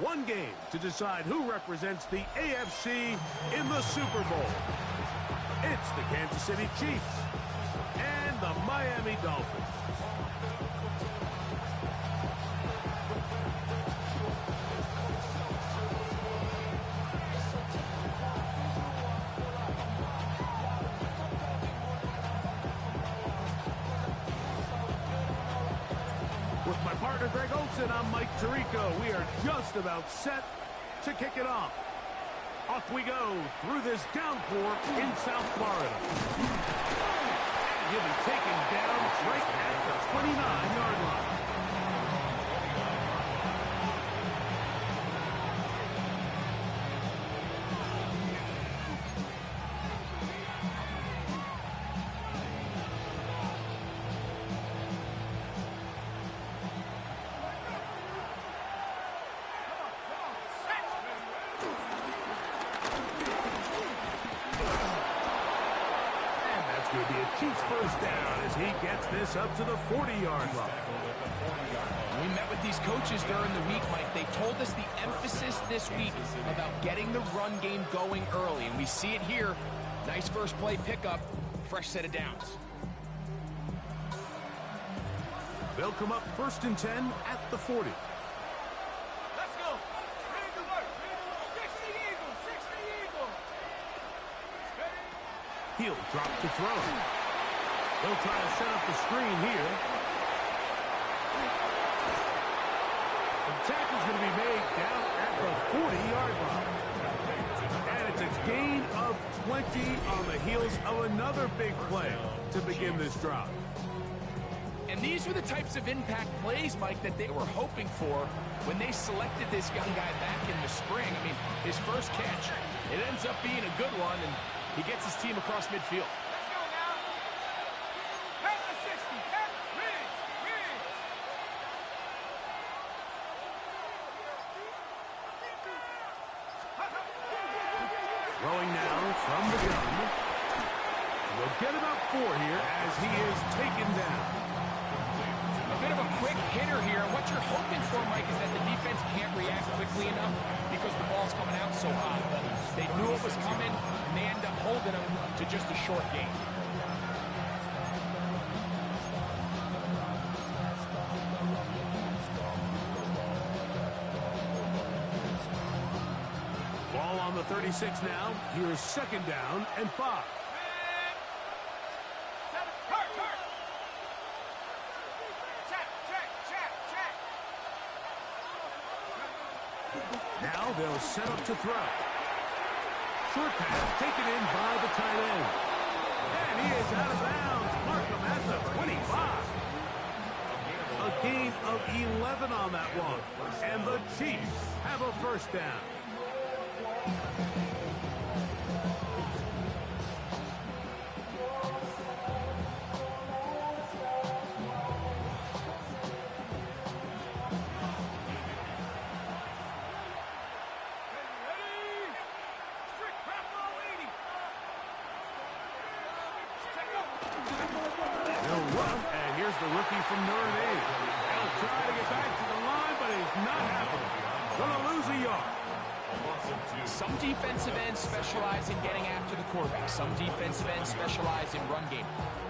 One game to decide who represents the AFC in the Super Bowl. It's the Kansas City Chiefs and the Miami Dolphins. With my partner Greg Olson, I'm Mike Tirico. We are just about set to kick it off. Off we go through this downpour in South Florida. And he'll be taken down right at the 29-yard line. Will be a Chiefs first down as he gets this up to the 40-yard line. We met with these coaches during the week, Mike. They told us the emphasis this week about getting the run game going early, and we see it here. Nice first play pickup, fresh set of downs. They'll come up first and 10 at the 40. Let's go. Ready to work. 60 Eagles. 60 Eagles. He'll drop to throw. They'll try to set up the screen here. The tackle's going to be made down at the 40-yard line. And it's a gain of 20 on the heels of another big play to begin this drive. And these were the types of impact plays, Mike, that they were hoping for when they selected this young guy back in the spring. I mean, his first catch, it ends up being a good one, and he gets his team across midfield. Let's go now. Head to 60. Head. Ridge. Throwing now from the gun. We'll get about 4 here as he is taken down. A bit of a quick hitter here. What you're hoping for, Mike, is that the defense can't react quickly enough because the ball's coming out so hot. But they knew it was coming, and they end up holding him to just a short gain. Ball on the 36 now. Here's second down and 5. Now they'll set up to throw. Short pass taken in by the tight end. And he is out of bounds. Markham at the 25. A gain of 11 on that one. And the Chiefs have a first down. And here's the rookie from Notre Dame. He'll try to get back to the line, but it's not happening. Gonna lose a yard. Some defensive ends specialize in getting after the quarterback. Some defensive ends specialize in run game.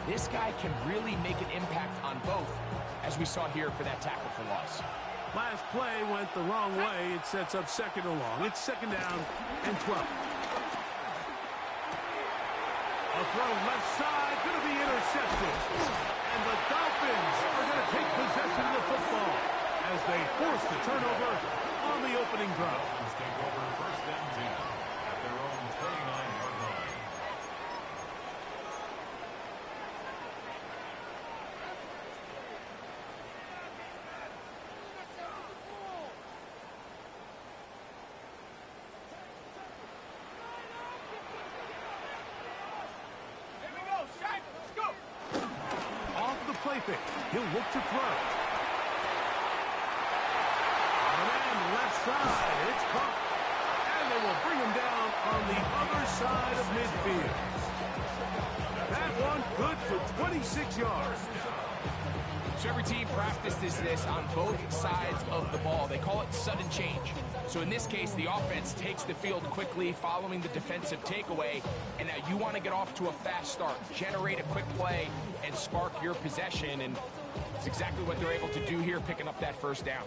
This guy can really make an impact on both, as we saw here for that tackle for loss. Last play went the wrong way. It sets up second and long. It's second down and 12. A throw left side, going to be intercepted. And the Dolphins are going to take possession of the football as they force the turnover on the opening drive. Take over first and 10 at their own 39-yard line. Play fake. He'll look to throw. And left side. It's caught. And they will bring him down on the other side of midfield. That one good for 26 yards. So every team practices this on both sides of the ball. They call it sudden change. So in this case, the offense takes the field quickly following the defensive takeaway, and now you want to get off to a fast start, generate a quick play, and spark your possession, and it's exactly what they're able to do here, picking up that first down.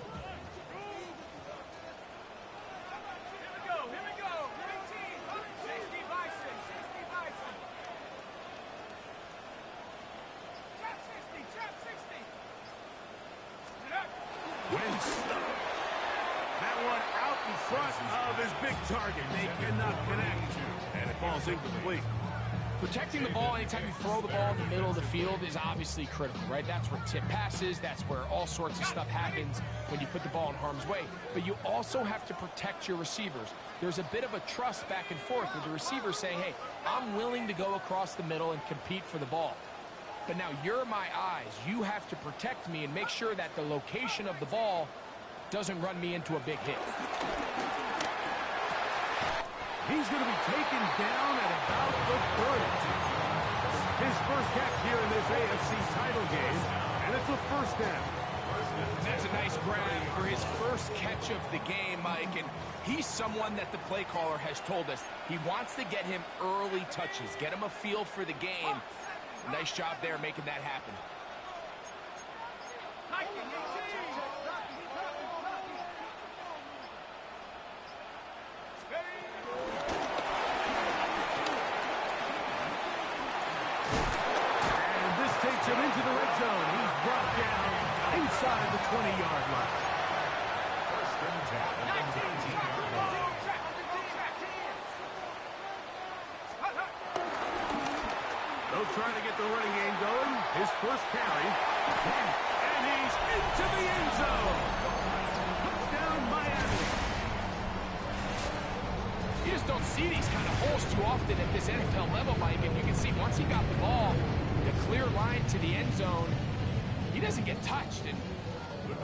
That one out in front of his big target. They cannot connect, and it falls incomplete. Protecting the ball anytime you throw the ball in the middle of the field is obviously critical, right? That's where tip passes, that's where all sorts of stuff happens when you put the ball in harm's way. But you also have to protect your receivers. There's a bit of a trust back and forth with the receiver saying, hey, I'm willing to go across the middle and compete for the ball. But now you're my eyes. You have to protect me and make sure that the location of the ball doesn't run me into a big hit. He's going to be taken down at about the 30. His first catch here in this AFC title game, and it's a first down. That's a nice grab for his first catch of the game, Mike, and he's someone that the play caller has told us he wants to get him early touches, get him a feel for the game. Nice job there making that happen. And this takes him into the red zone. He's brought down inside the 20-yard line. First and 10 at the 19-yard line. They'll try to get the running game going. His first carry. And he's into the end zone. Touchdown, Miami. You just don't see these kind of holes too often at this NFL level, Mike. And you can see once he got the ball, the clear line to the end zone, he doesn't get touched. And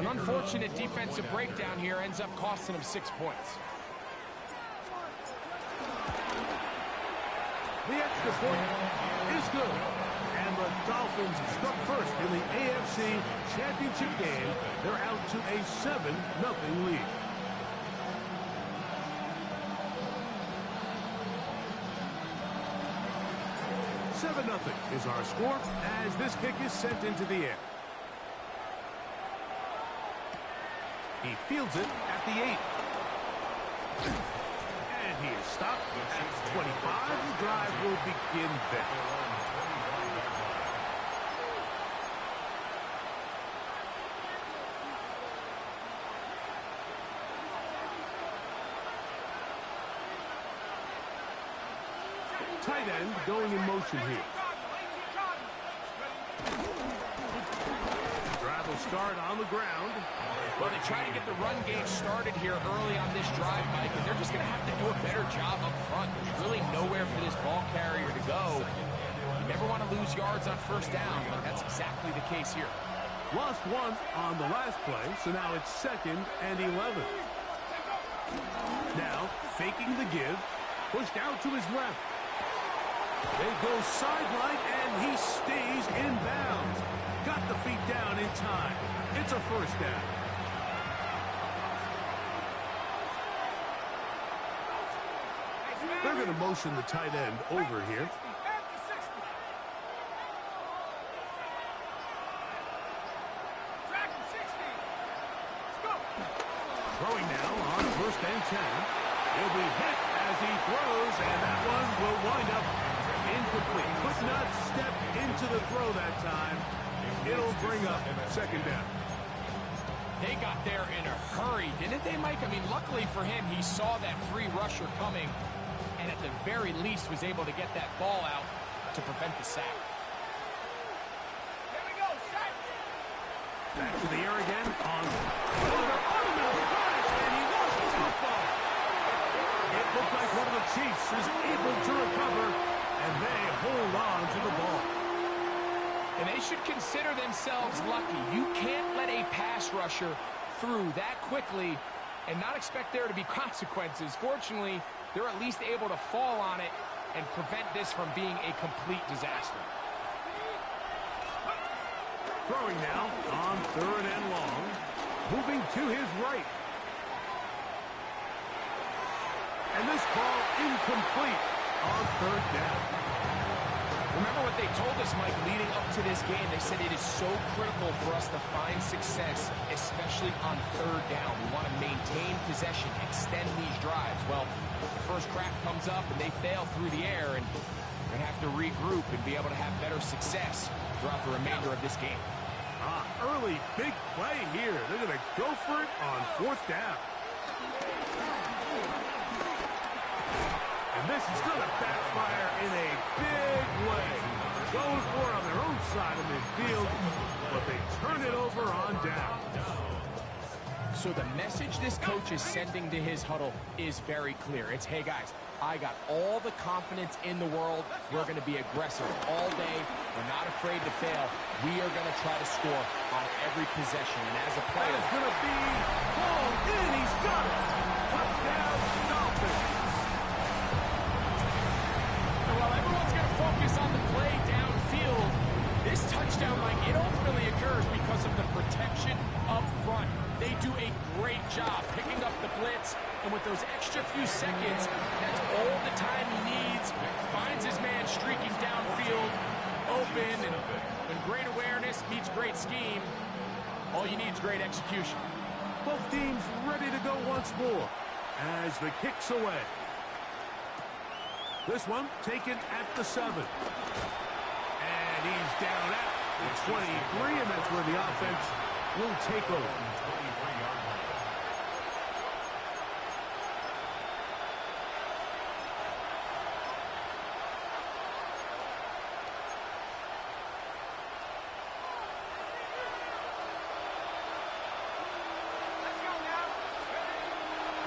an unfortunate defensive breakdown here ends up costing him 6 points. The extra point is good. And the Dolphins struck first in the AFC Championship game. They're out to a 7-0 lead. Nothing is our score as this kick is sent into the air. He fields it at the 8. And he is stopped at 25. The drive will begin there. Tight end going in motion here. The drive will start on the ground. Well, they try to get the run game started here early on this drive, Mike, and they're just going to have to do a better job up front. There's really nowhere for this ball carrier to go. You never want to lose yards on first down, but that's exactly the case here. Lost one on the last play, so now it's 2nd and 11. Now, faking the give, pushed out to his left. They go sideline, and he stays in bounds. Got the feet down in time. It's a first down. They're going to motion the tight end over here. Throwing now on 1st and 10. He'll be hit as he throws, and that one will wind up incomplete. Could not step into the throw that time. It'll bring up 2nd down. They got there in a hurry, didn't they, Mike? I mean, luckily for him, he saw that free rusher coming, and at the very least was able to get that ball out to prevent the sack. Here we go, set. Back to the air again on automatic flash, and he lost the football. It looked like one of the Chiefs is able to recover, and they hold on to the ball. And they should consider themselves lucky. You can't let a pass rusher through that quickly and not expect there to be consequences. Fortunately, they're at least able to fall on it and prevent this from being a complete disaster. Throwing now on 3rd and long. Moving to his right. And this ball incomplete on 3rd down. Remember what they told us, Mike, leading up to this game. They said it is so critical for us to find success, especially on 3rd down. We want to maintain possession, extend these drives. Well, the first crack comes up and they fail through the air, and we're going to have to regroup and be able to have better success throughout the remainder of this game. Early big play here. They're going to go for it on 4th down. And this is going to backfire in a big way. Going for it on their own side of midfield, but they turn it over on down. So the message this coach is sending to his huddle is very clear. It's, hey, guys, I got all the confidence in the world. We're going to be aggressive all day. We're not afraid to fail. We are going to try to score on every possession. And as a player, it's going to be pulled in. He's got it. Touchdown, Dolphins. And while everyone's going to focus on the play downfield, this touchdown, Mike, it ultimately occurs because of the protection up front. They do a great job picking up the blitz, and with those extra few seconds, that's all the time he needs. Finds his man streaking downfield, open, and when great awareness meets great scheme, all you need is great execution. Both teams ready to go once more as the kick's away. This one taken at the 7. And he's down at the 23, and that's where the offense will take over.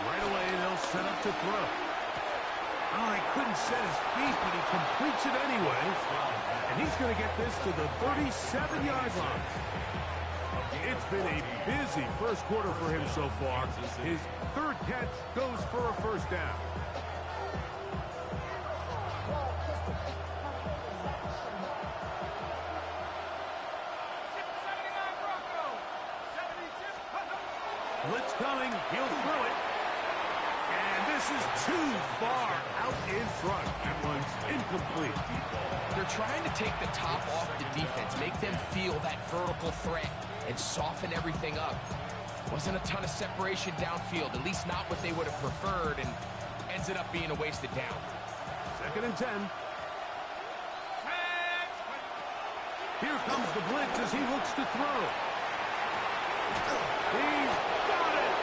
Right away, they'll set up to throw. Oh, he couldn't set his feet, but he completes it anyway. And he's going to get this to the 37-yard line. It's been a busy first quarter for him so far. His 3rd catch goes for a 1st down. Blitz coming. He'll throw it. And this is too far out in front. That one's incomplete. They're trying to take the top off the defense, make them feel that vertical threat, and soften everything up. Wasn't a ton of separation downfield, at least not what they would have preferred, and ends it up being a wasted down. 2nd and 10. Here comes the blitz as he looks to throw. He's got it!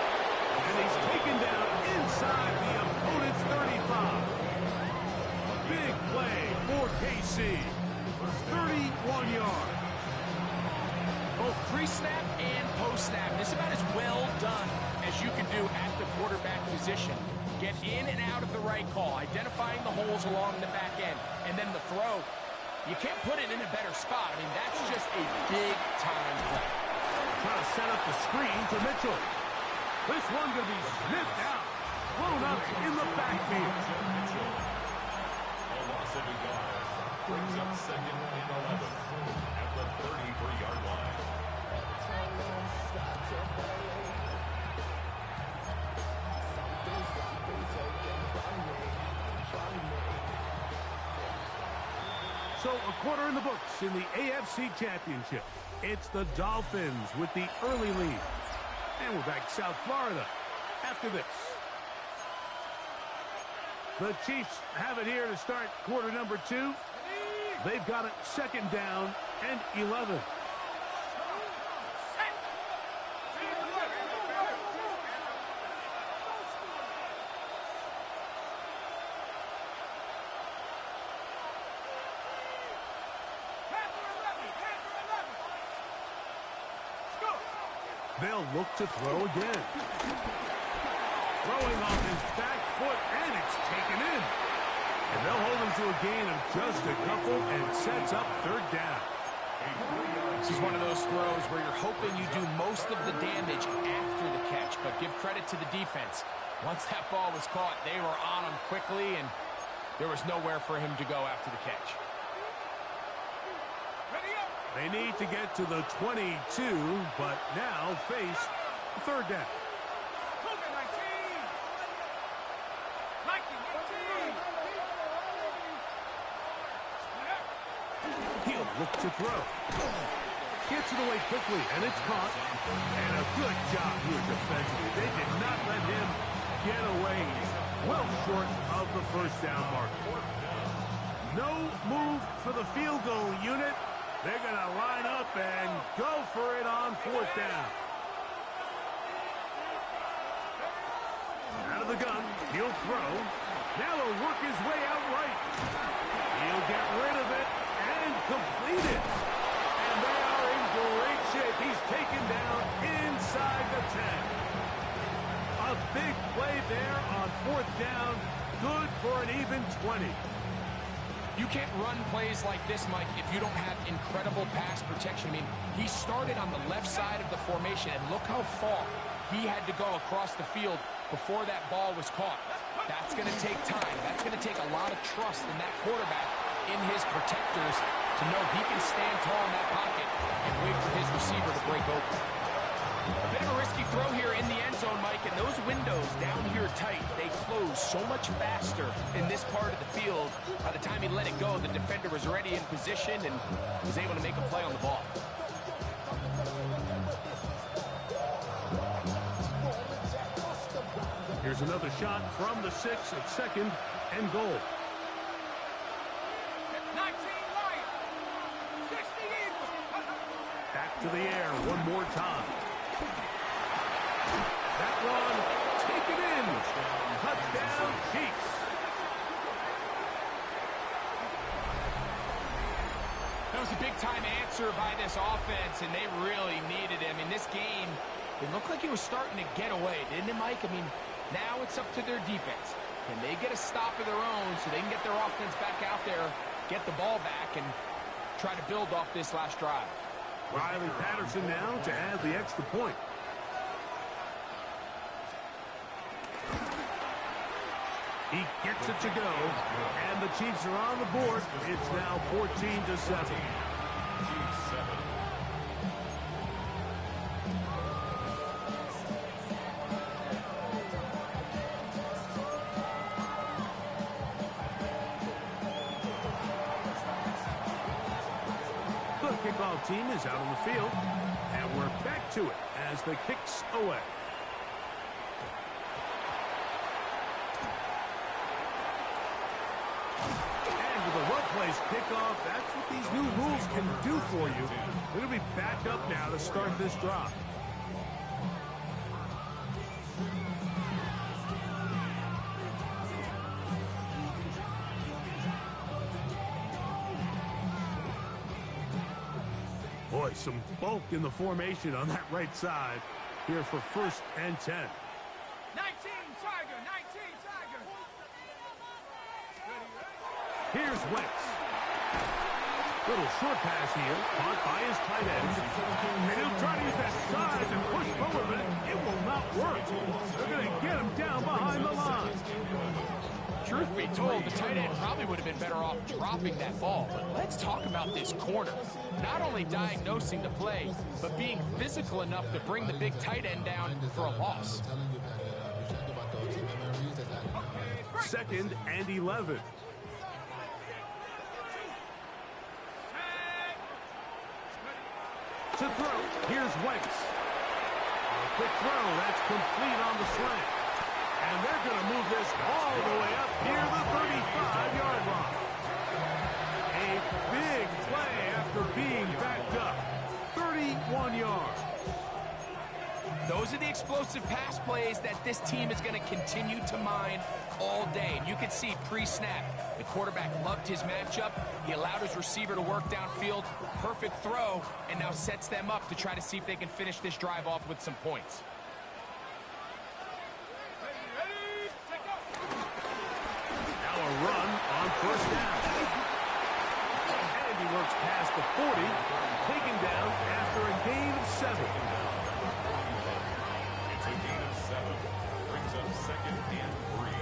And he's taken down inside the opponent's 35. Big play for KC. 31 yards. Both pre-snap and post-snap, it's about as well done as you can do at the quarterback position. Get in and out of the right call, identifying the holes along the back end, and then the throw. You can't put it in a better spot. I mean, that's just a big-time play. Trying to set up the screen to Mitchell. This one going to be sniffed out. Blown up in the backfield. A loss of a yard brings up 2nd and 11 at the 33-yard line. So a quarter in the books in the AFC Championship. It's the Dolphins with the early lead. And we're back South Florida after this. The Chiefs have it here to start quarter number 2. They've got it 2nd down and 11. They'll look to throw again. Throwing off his back foot, and it's taken in. And they'll hold him to a gain of just a couple and sets up 3rd down. This is one of those throws where you're hoping you do most of the damage after the catch, but give credit to the defense. Once that ball was caught, they were on him quickly, and there was nowhere for him to go after the catch. They need to get to the 22, but now face third down. Cougar 19. 19, 18. He'll look to throw. Gets it away quickly, and it's caught. And a good job here defensively. They did not let him get away. Well short of the first down mark. No move for the field goal unit. They're going to line up and go for it on fourth down. Out of the gun, he'll throw. Now he'll work his way out right. He'll get rid of it and complete it. And they are in great shape. He's taken down inside the 10. A big play there on fourth down. Good for an even 20. You can't run plays like this, Mike, if you don't have incredible pass protection. I mean, he started on the left side of the formation, and look how far he had to go across the field before that ball was caught. That's going to take time. That's going to take a lot of trust in that quarterback, in his protectors, to know he can stand tall in that pocket and wait for his receiver to break open. A bit of a risky throw here in the end zone, Mike, and those windows down here tight, they close so much faster in this part of the field. By the time he let it go, the defender was already in position and was able to make a play on the ball. Here's another shot from the 6 at second and goal. 19 Lions. 60 Eagles. Back to the air one more time. That one taken in. Touchdown, Chiefs. That was a big-time answer by this offense, and they really needed him. In this game, it looked like he was starting to get away, didn't it, Mike? I mean, now it's up to their defense. Can they get a stop of their own so they can get their offense back out there, get the ball back, and try to build off this last drive? Riley Patterson now to add the extra point. He gets it to go, and the Chiefs are on the board. It's now 14-7. Chiefs 7. The kickoff team is out on the field, and we're back to it as the kick's away. Place kickoff. That's what these new rules can do for you. We're going to be back up now to start this drive. Boy, some bulk in the formation on that right side here for 1st and 10. 19 Tiger. 19 Tiger. Here's Wentz. Little short pass here, caught by his tight end. And he'll try to use that size and push forward, but it will not work. They're going to get him down behind the line. Truth be told, the tight end probably would have been better off dropping that ball. But let's talk about this corner. Not only diagnosing the play, but being physical enough to bring the big tight end down for a loss. 2nd and 11. To throw, here's Wentz. A quick throw, that's complete on the slant. And they're going to move this all the way up near the 35-yard line. A big play after being backed up. 31 yards. Those are the explosive pass plays that this team is going to continue to mine all day. And you can see pre-snap, the quarterback loved his matchup. He allowed his receiver to work downfield. Perfect throw, and now sets them up to try to see if they can finish this drive off with some points. Now a run on 1st down. And he works past the 40, taken down after a gain of 7. It's a gain of 7. Brings up 2nd and 3.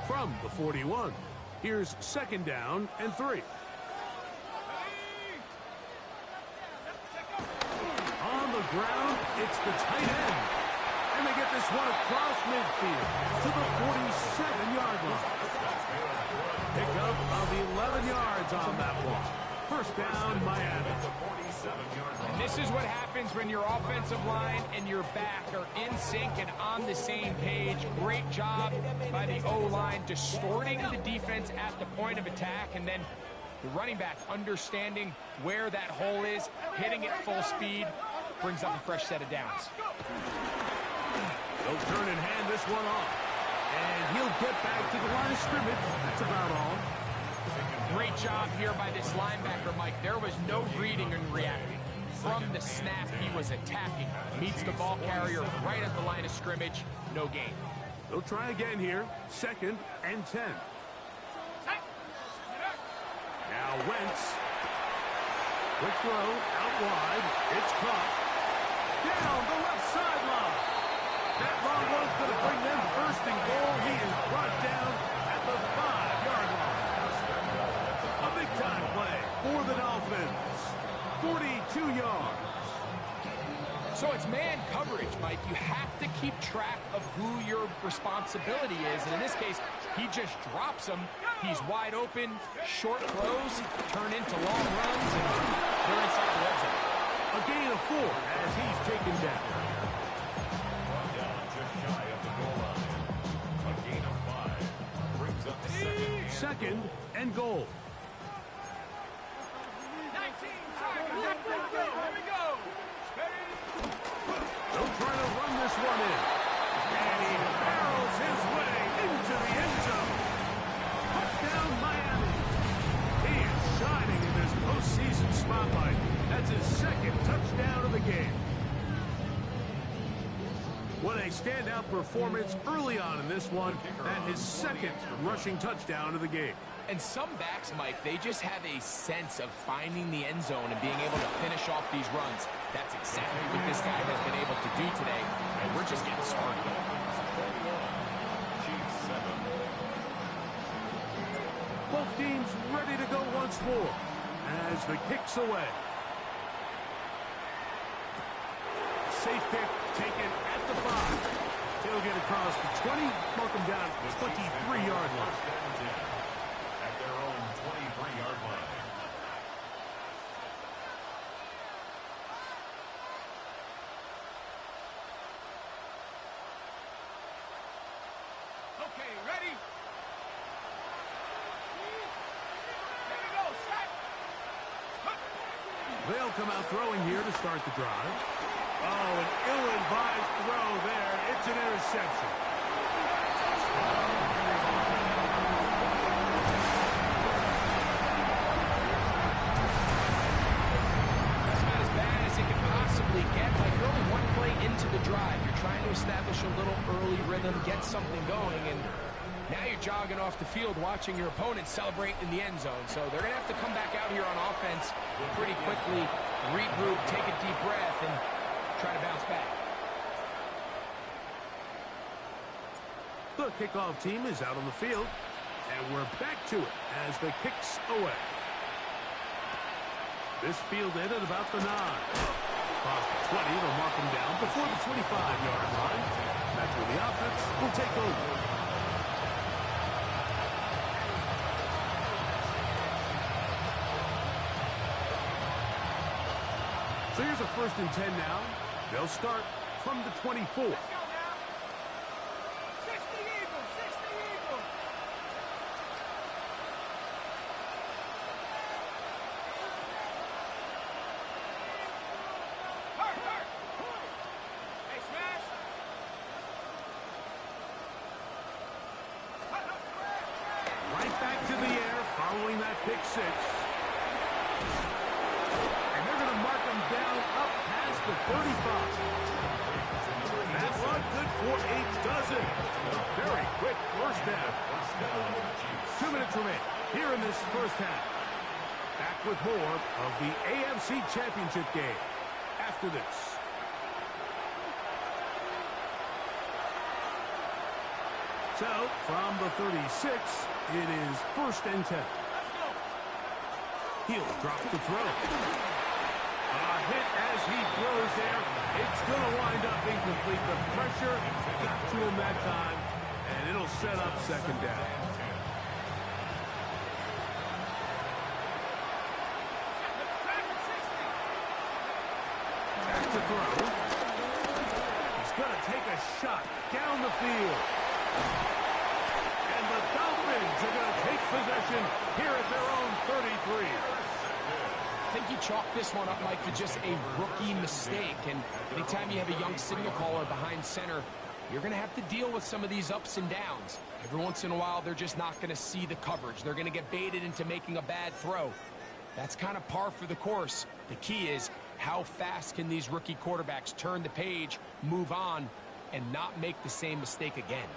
from the 41. Here's 2nd down and 3. On the ground, it's the tight end. And they get this one across midfield to the 47-yard line. Pickup of 11 yards on that one. 1st down, Miami. And this is what happens when your offensive line and your back are in sync and on the same page. Great job by the O-line distorting the defense at the point of attack, and then the running back understanding where that hole is, hitting it full speed, brings up a fresh set of downs. They'll turn and hand this one off. And he'll get back to the line of scrimmage. That's about all. Great job here by this linebacker, Mike. There was no reading and reacting. From the snap, he was attacking. Meets the ball carrier right at the line of scrimmage. No gain. They'll try again here. 2nd and 10. Now Wentz. Quick throw out wide. It's caught. Down the left sideline. That long one's going to bring them 1st and goal. He is brought down at the 5-yard line. A big-time play for the Dolphins. 42 yards. So it's man coverage, Mike. You have to keep track of who your responsibility is. And in this case, he just drops him. He's wide open, short throws, turn into long runs, and they're inside the red zone. A gain of 4 as he's taken down. Just shy of the goal line. A gain of 5 brings up 2nd and goal. They'll try to run this one in. And he barrels his way into the end zone. Touchdown, Miami. He is shining in this postseason spotlight. That's his 2nd touchdown of the game. What a standout performance early on in this one, and his 2nd rushing touchdown of the game. And some backs, Mike, they just have a sense of finding the end zone and being able to finish off these runs. That's exactly what this guy has been able to do today, and we're just getting started. Both teams ready to go once more as the kick's away. Safe pick taken at the 5. He'll get across the 20, mark him down at the 23-yard line. At their own 23-yard line. Okay, ready? Here we go, set. They'll come out throwing here to start the drive. Oh, an ill-advised throw there. It's an interception. That's about as bad as it could possibly get. Like, you're only one play into the drive. You're trying to establish a little early rhythm, get something going, and now you're jogging off the field watching your opponent celebrate in the end zone. So they're going to have to come back out here on offense pretty quickly, regroup, take a deep breath, and try to bounce back. The kickoff team is out on the field, and we're back to it as the kick's away. This fielded at about the 9. Across the 20, they'll mark him down before the 25-yard line. That's where the offense will take over. So here's a 1st and 10 now. They'll start from the 24. Let's go now. 60 Eagles, 60 Eagles. Hurt, hurt. Hey, smash. Right back to the air following that pick 6. And they're going to mark him down up past the 35. That run good for a dozen. A very quick 1st down. 2 minutes remain here in this 1st half. Back with more of the AFC Championship game after this. So, from the 36, it is 1st and 10. He'll drop the throw. A hit as he throws there. It's going to wind up incomplete. The pressure got to him that time, and it'll set up 2nd down. Back to throw. He's going to take a shot down the field. And the Dolphins are going to take possession here at their own 33. I think you chalk this one up, Mike, to just a rookie mistake. And anytime you have a young signal caller behind center, you're going to have to deal with some of these ups and downs. Every once in a while, they're just not going to see the coverage. They're going to get baited into making a bad throw. That's kind of par for the course. The key is how fast can these rookie quarterbacks turn the page, move on, and not make the same mistake again.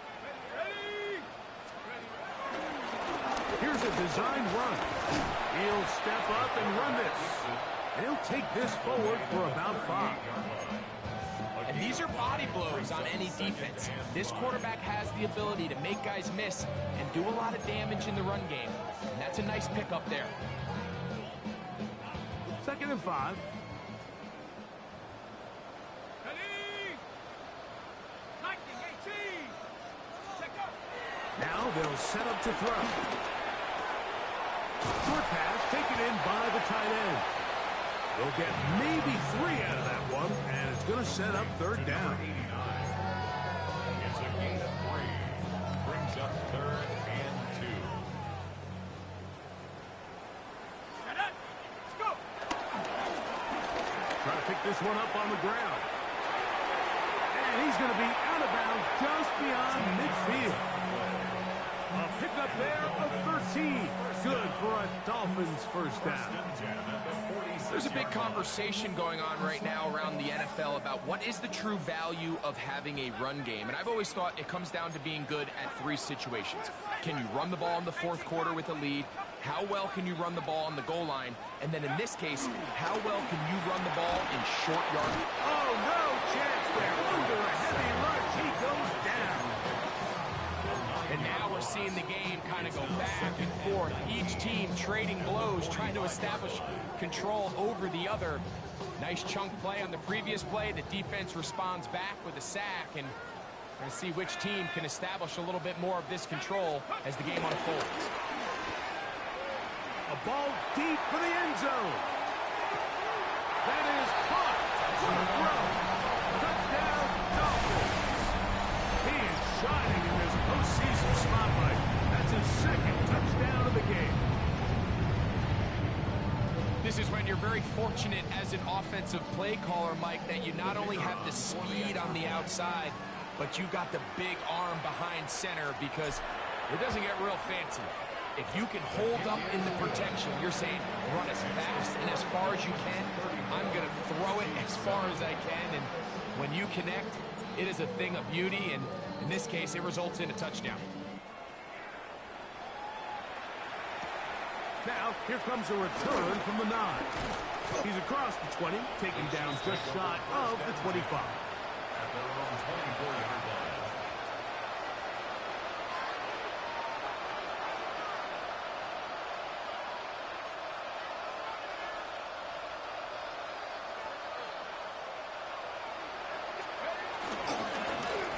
Here's a designed run. He'll step up and run this. He'll take this forward for about 5. And these are body blows on any defense. This quarterback has the ability to make guys miss and do a lot of damage in the run game. And that's a nice pickup there. 2nd and 5. Now they'll set up to throw. Short pass taken in by the tight end. They'll get maybe 3 out of that one, and it's going to set up 3rd down. It's a gain of 3. Brings up 3rd and 2. Let's go. Try to pick this one up on the ground. And he's going to be out of bounds just beyond midfield. A pickup there of 13. Good for a Dolphins 1st down. There's a big conversation going on right now around the NFL about what is the true value of having a run game. And I've always thought it comes down to being good at 3 situations. Can you run the ball in the 4th quarter with a lead? How well can you run the ball on the goal line? And then in this case, how well can you run the ball in short yardage? Oh, no chance there. Under a heavy rush, he goes down. And now we're seeing the game kind of go back and forth. Each team trading blows, trying to establish control over the other. Nice chunk play on the previous play. The defense responds back with a sack, and we're going to see which team can establish a little bit more of this control as the game unfolds. A ball deep for the end zone. That is caught. Touchdown, Dolphins. He is shining in this postseason spotlight. That's his 2nd touchdown of the game. This is when you're very fortunate as an offensive play caller, Mike, that you not only have the speed on the outside, but you got the big arm behind center, because it doesn't get real fancy. If you can hold up in the protection, you're saying run as fast and as far as you can. I'm going to throw it as far as I can, and when you connect, it is a thing of beauty, and in this case, it results in a touchdown. Now, here comes a return from the 9. He's across the 20, taken down just shy of the 25. At their own 24-yard line.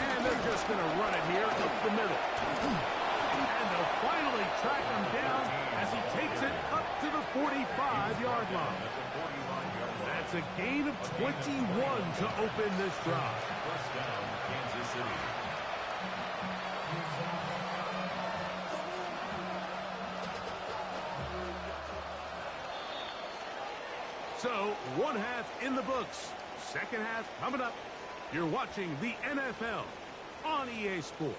And they're just going to run it here up the middle. And they'll finally track him down as he takes it up to the 45-yard line. That's a gain of 21 to open this drive. 1st down, Kansas City. So, 1 half in the books. 2nd half coming up. You're watching the NFL on EA Sports.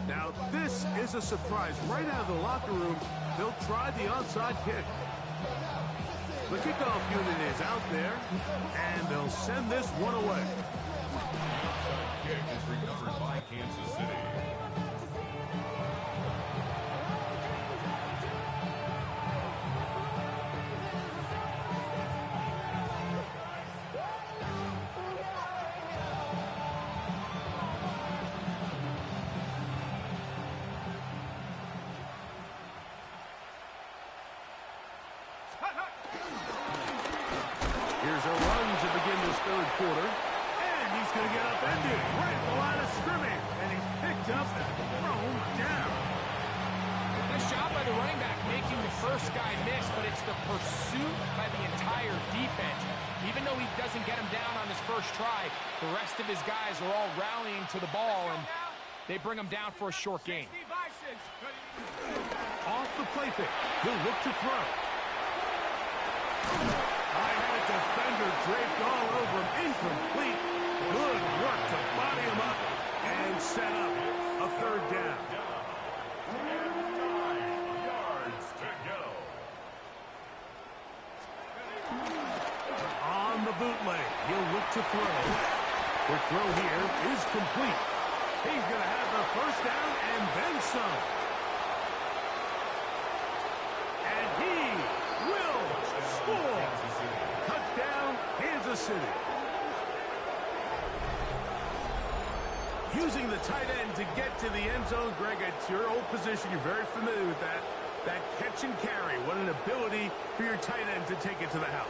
Now, this is a surprise. Right out of the locker room, they'll try the onside kick. The kickoff unit is out there, and they'll send this one away. The kick is recovered by Kansas City. Here's a run to begin this third quarter. And he's going to get upended right at the line of scrimmage. And he's picked up and thrown down. Nice job by the running back making the first guy miss, but it's the pursuit by the entire defense. Even though he doesn't get him down on his first try, the rest of his guys are all rallying to the ball, and they bring him down for a short gain. Off the play fake. He'll look to throw. I had a defender draped all over him. Incomplete. Good work to body him up and set up a third down. And 9 yards to go. On the bootleg, he'll look to throw. The throw here is complete. He's going to have the first down and then some. And he will score. Touchdown, Kansas City. Using the tight end to get to the end zone, Greg, it's your old position. You're very familiar with that. That catch and carry. What an ability for your tight end to take it to the house.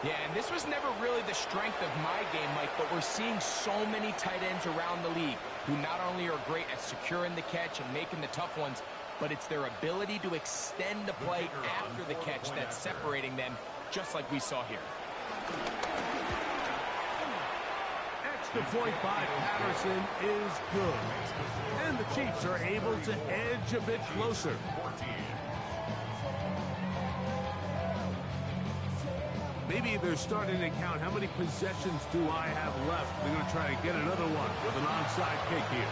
Yeah, and this was never really the strength of my game, Mike, but we're seeing so many tight ends around the league who not only are great at securing the catch and making the tough ones, but it's their ability to extend the play after the catch that's separating them, just like we saw here. Extra point by Patterson is good. And the Chiefs are able to edge a bit closer. 14. Maybe they're starting to count how many possessions do I have left. They're going to try to get another one with an onside kick here.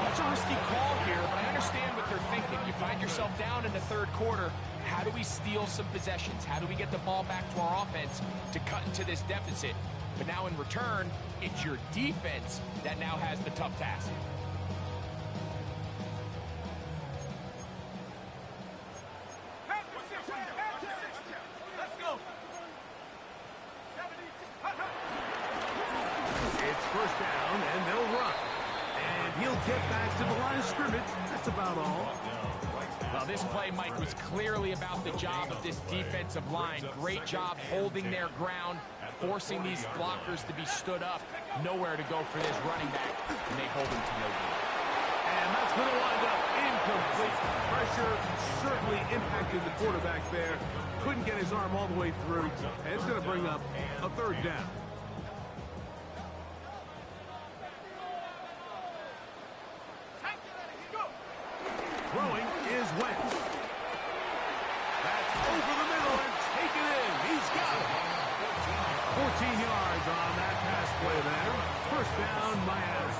It's a risky call here, but I understand what they're thinking. You find yourself down in the third quarter. How do we steal some possessions? How do we get the ball back to our offense to cut into this deficit? But now in return, it's your defense that now has the tough task. Let's go. It's first down, and they'll run. And he'll get back to the line of scrimmage. That's about all. Well, this play, Mike, was clearly about the job of this defensive line. Great job holding their ground, forcing these blockers to be stood up. Nowhere to go for this running back, and they hold him to no gain. And that's going to wind up incomplete. Pressure certainly impacted the quarterback there. Couldn't get his arm all the way through. And it's going to bring up a third down. Throwing is Wentz. That's over the middle and taken in. He's got it. 14 yards on that pass play there. First down, Miami.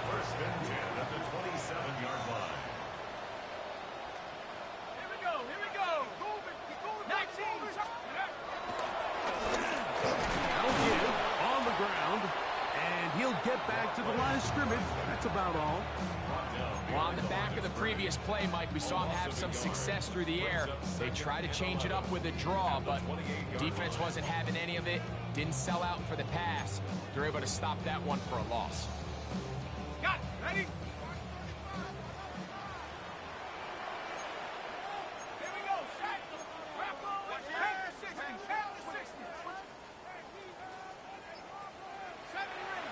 First and 10 at the 27-yard line. Here we go. 19. That'll give on the ground. And he'll get back to the line of scrimmage. That's about all. Well, on the back of the previous play, Mike, we saw him have some success through the air. They tried to change it up with a draw, but defense wasn't having any of it. Didn't sell out for the pass. They're able to stop that one for a loss. Got it. Ready? Here we go. Set. Wrap roll. Take the 60. Count the 60. 70 rings.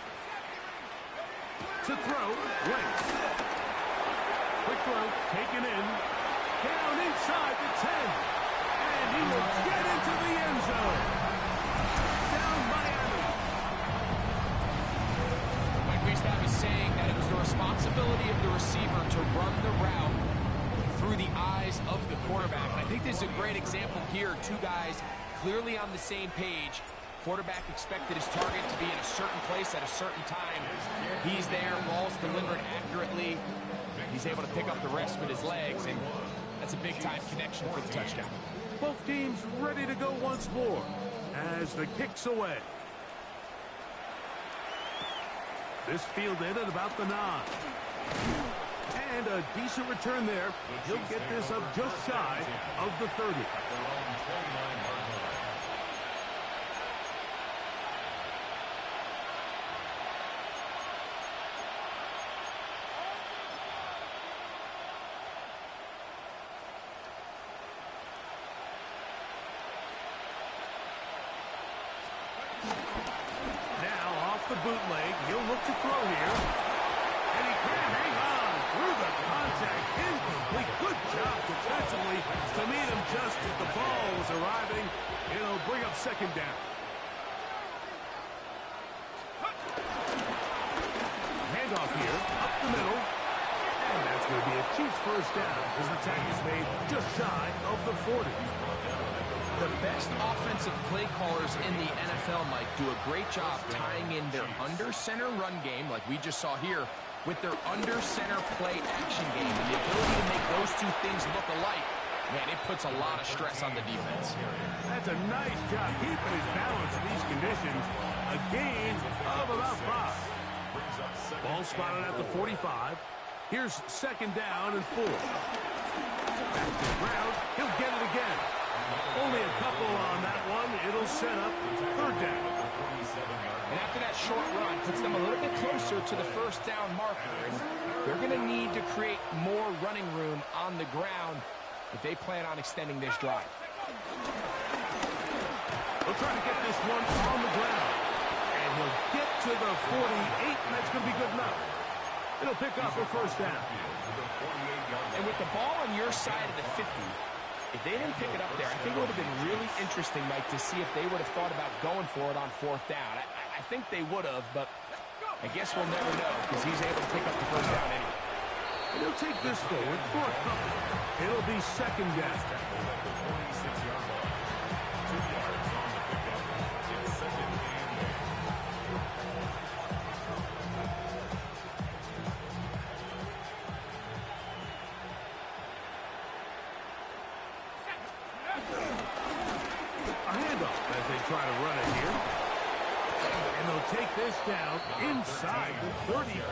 To throw, Wentz. Quick throw, taken in. Down inside the 10. And he will get into the end zone. Down Miami. Mike, we used to have a saying that it was the responsibility of the receiver to run the route through the eyes of the quarterback. And I think this is a great example here. Two guys clearly on the same page. Quarterback expected his target to be in a certain place at a certain time. He's there, ball's delivered accurately. He's able to pick up the rest with his legs, and that's a big-time connection for the touchdown. Both teams ready to go once more as the kick's away. This fielded at about the 9. And a decent return there. He'll get this up just shy of the 30. The bootleg, he'll look to throw here, and he can hang on through the contact, incomplete. Good job defensively to meet him just as the ball was arriving. It'll bring up second down. Handoff here, up the middle, and that's going to be a Chiefs first down as the tag is made just shy of the 40. The best offensive play callers in the NFL, Mike, do a great job tying in their under-center run game, like we just saw here, with their under-center play action game. And the ability to make those two things look alike, man, it puts a lot of stress on the defense. That's a nice job keeping his balance in these conditions. A gain of about 5. Ball spotted at the 45. Here's second down and 4. Back to the ground. He'll get it again. Only a couple on that one. It'll set up third down. And after that short run, puts them a little bit closer to the first down marker. And they're going to need to create more running room on the ground if they plan on extending this drive. They'll try to get this one on the ground. And he'll get to the 48, and that's going to be good enough. It'll pick up a first down. And with the ball on your side of the 50, if they didn't pick it up there, I think it would have been really interesting, Mike, to see if they would have thought about going for it on fourth down. I think they would have, but I guess we'll never know because he's able to pick up the first down anyway. And he'll take this forward for a couple. It'll be second down. Try to run it here. And they'll take this down inside the 35.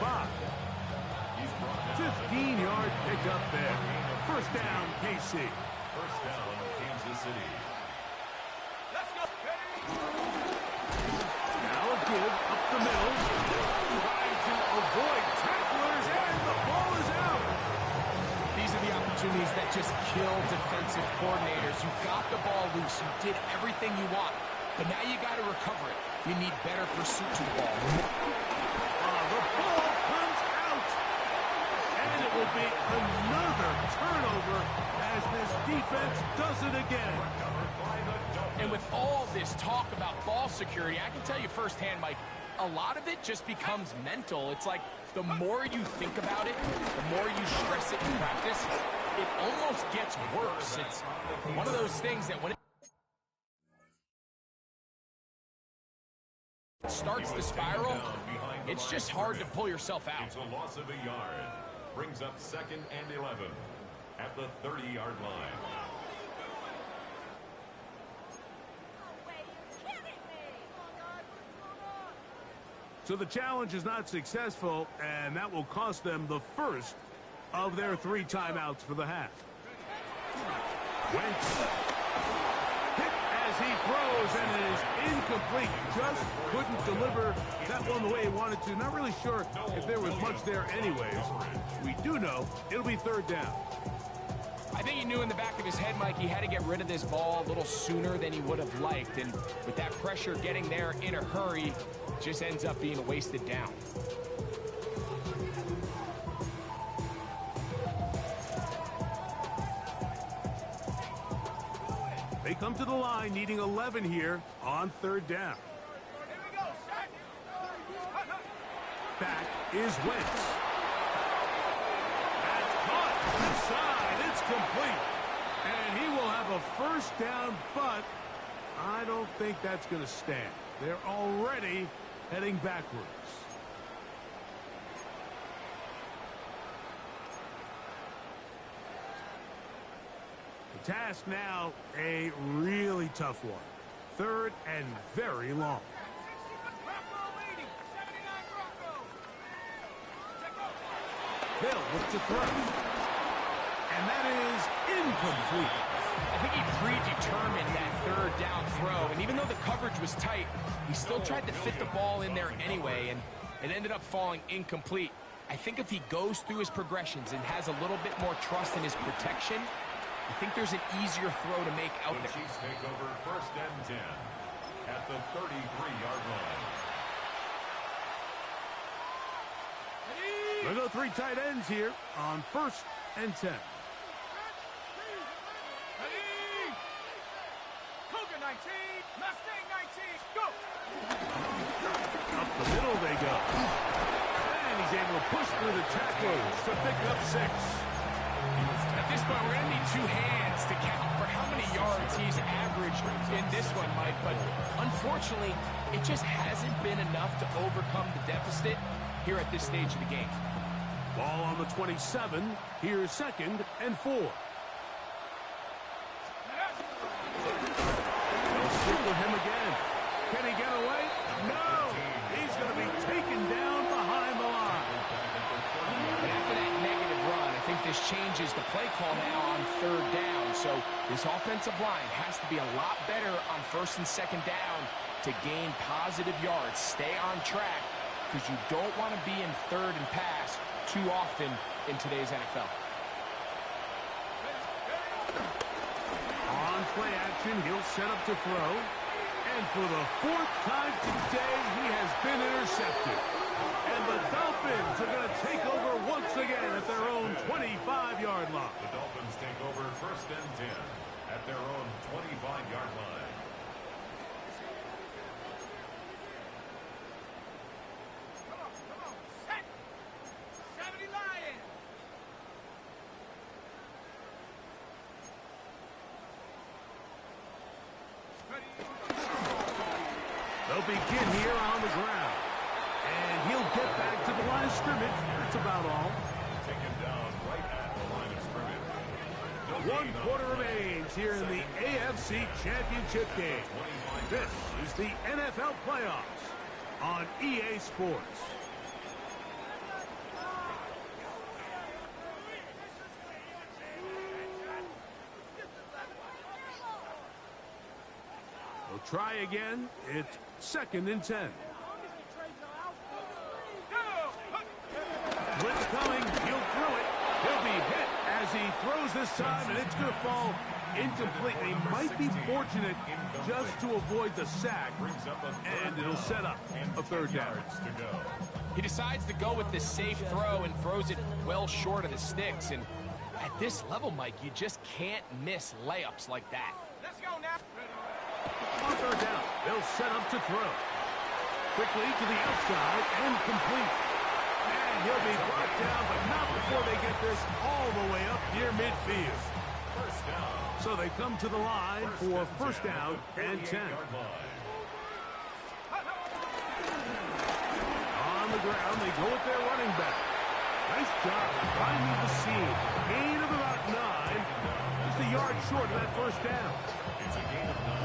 15-yard pickup there. First down, KC. First down, Kansas City. Let's go. Now a give up the middle. Trying to avoid tacklers, and the ball is out. These are the opportunities that just kill defensive coordinators. You got the ball loose. You did everything you want. But now you got to recover it. You need better pursuit to the ball. The ball comes out. And it will be another turnover as this defense does it again. And with all this talk about ball security, I can tell you firsthand, Mike, a lot of it just becomes mental. It's like the more you think about it, the more you stress it in practice, it almost gets worse. It's one of those things that when it starts the spiral, it's just hard to pull yourself out. It's a loss of a yard. Brings up second and 11 at the 30-yard line. So the challenge is not successful, and that will cost them the first of their 3 timeouts for the half. Wentz hit as he throws, and it is incomplete. Just couldn't deliver that one the way he wanted to. Not really sure if there was much there anyways. We do know it'll be third down. I think he knew in the back of his head, Mike, he had to get rid of this ball a little sooner than he would have liked. And with that pressure getting there in a hurry, just ends up being a wasted down. They come to the line needing 11 here on third down. Here we go. Back is Wentz. That's caught inside. It's complete. And he will have a first down, but I don't think that's going to stand. They're already heading backwards. The task now, a really tough one. 3rd and very long. They'll look to throw. And that is incomplete. I think he predetermined that 3rd down throw, and even though the coverage was tight, he still tried to fit the ball in there anyway, and it ended up falling incomplete. I think if he goes through his progressions and has a little bit more trust in his protection, I think there's an easier throw to make out there. The Chiefs take over 1st and 10 at the 33-yard line. They'll go 3 tight ends here on 1st and 10. Cougar 19, Mustang 19, go! Up the middle they go. And he's able to push through the tackles to pick up 6. At this point, we're going to need 2 hands to count for how many yards he's averaged in this one, Mike. But unfortunately, it just hasn't been enough to overcome the deficit here at this stage of the game. Ball on the 27. Here's 2nd and 4. They'll stick with him again. Can he get away? No! He's going to be taken down behind the line. And after that negative run, I think this changes the play call now on 3rd down. So this offensive line has to be a lot better on 1st and 2nd down to gain positive yards. Stay on track, because you don't want to be in 3rd and pass too often in today's NFL. On play action, he'll set up to throw. And for the 4th time today, he has been intercepted. And the Dolphins are going to take over once again at their own 25-yard line. The Dolphins take over 1st and 10 at their own 25-yard line. Come on, set! 70 Lions! They'll begin here on the ground. And he'll get back to the line of scrimmage. That's about all. Taken down right at the line of scrimmage. 1 quarter remains here in the AFC Championship game. This is the NFL playoffs on EA Sports. They'll try again. It's 2nd and 10. Blitz coming. He'll throw it. He'll be hit as he throws this time, and it's going to fall incomplete. He might be fortunate just to avoid the sack, and it'll set up a 3rd down. He decides to go with the safe throw and throws it well short of the sticks. And at this level, Mike, you just can't miss layups like that. Let's go now! On 3rd down, they'll set up to throw. Quickly to the outside and complete. And he'll be brought down, but not before they get this all the way up near midfield. 1st down. So they come to the line for 1st down and 10. On the ground, they go with their running back. Nice job finding the seam. Gain of about 9. Just a yard short of that 1st down. It's a gain of 9.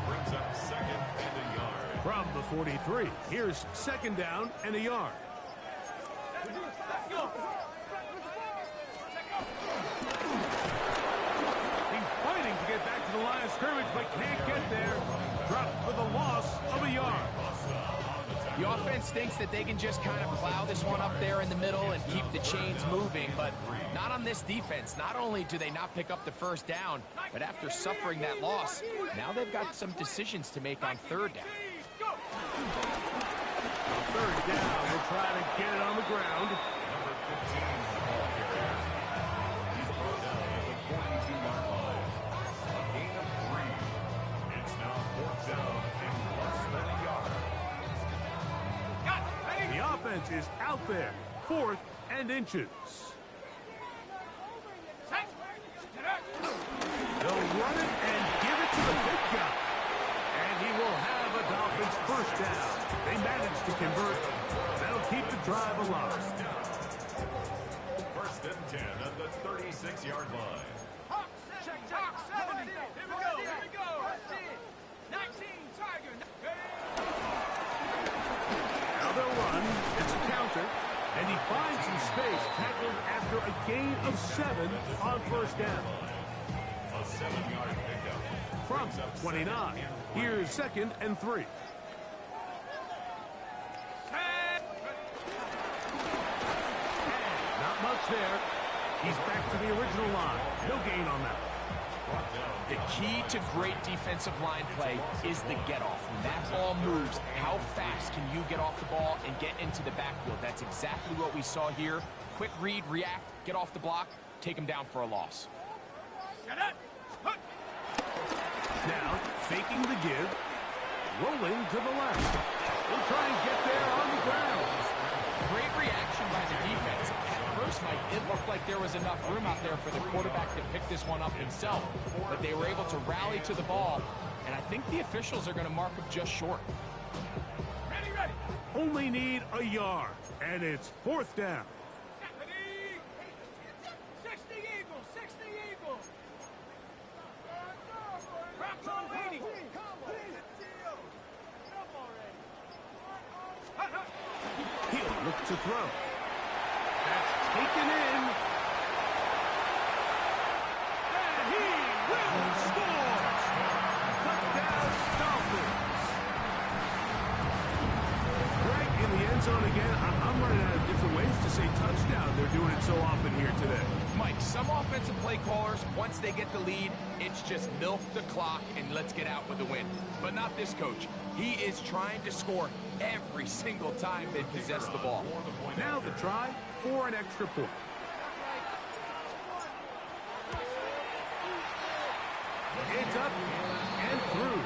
Brings up 2nd and a yard. From the 43, here's 2nd down and a yard. Let's go! He's fighting to get back to the line of scrimmage, but can't get there. Dropped for the loss of a yard. The offense thinks that they can just kind of plow this one up there in the middle and keep the chains moving, but not on this defense. Not only do they not pick up the 1st down, but after suffering that loss, now they've got some decisions to make on 3rd down. On 3rd down, they'll try to get it on the ground. Number 15 on the ball carrier. He's brought down at the 42-yard line. A gain of 3. It's now 4th down and less than a yard. The offense is out there, 4th and inches. They'll run it and give it to the big guy. And he will have a Dolphins 1st down. They managed to convert. That'll keep the drive alive. 1st and 10 at the 36-yard line. Check, check. run. It's a counter. And he finds some space, tackled after a gain of 7 on first down. A 7-yard pickup. From 29, here's 2nd and 3. And not much there. He's back to the original line. No gain on that. The key to great defensive line play is the get-off. When that ball moves, how fast can you get off the ball and get into the backfield? That's exactly what we saw here. Quick read, react, get off the block, take him down for a loss. Now, faking the give, rolling to the left. He'll try and get there on the ground. Great reaction by the defense. At first, Mike, it looked like there was enough room out there for the quarterback to pick this one up himself, but they were able to rally to the ball, and I think the officials are going to mark him just short. Ready, ready. Only need a yard, and it's 4th down. 60 Eagles, 60 Eagles. Crocs on 80. He'll look to throw. That's taken in. And he will score! Touchdown, Dolphins. Greg in the end zone again. I'm running out of different ways to say touchdown. They're doing it so often here today. Mike, some offensive play callers, once they get the lead, it's just milk the clock and let's get out with the win. But not this coach. He is trying to score every single time they possess the ball. Now the try for an extra point. It's up and through.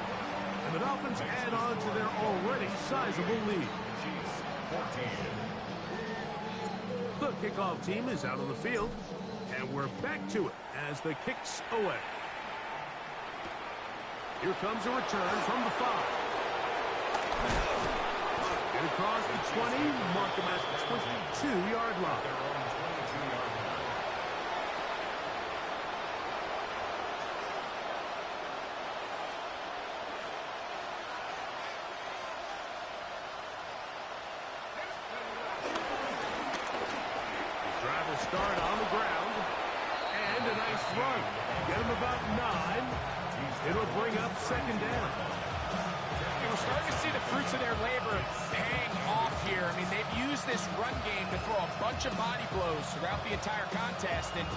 And the Dolphins add on to their already sizable lead. The kickoff team is out on the field, and we're back to it as the kick's away. Here comes a return from the 5. Get across the 20, mark him at the 22-yard line. Start on the ground, and a nice run. Get him about 9. It'll bring up 2nd down. We're starting to see the fruits of their labor paying off here. I mean, they've used this run game to throw a bunch of body blows throughout the entire contest, and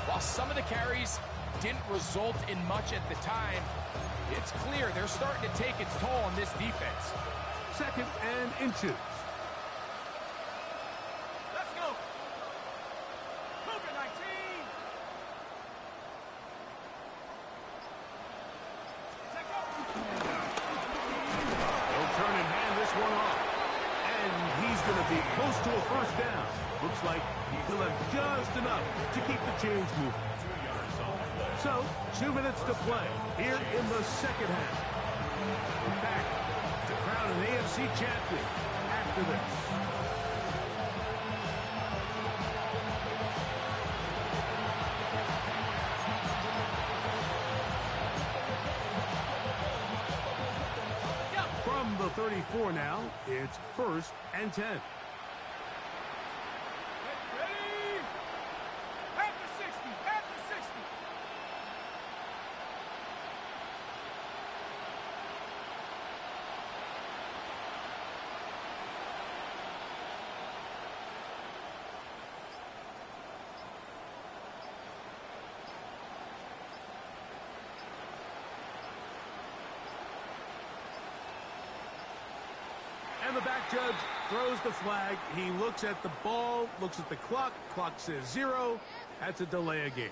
while some of the carries didn't result in much at the time, it's clear they're starting to take its toll on this defense. 2nd and inches. Close to a 1st down. Looks like he'll have just enough to keep the chains moving. So, 2 minutes to play here in the 2nd half. We're back to crown an AFC champion after this. From the 34 now, it's 1st and 10. And the back judge throws the flag. He looks at the ball, looks at the clock. Clock says 0. That's a delay of game.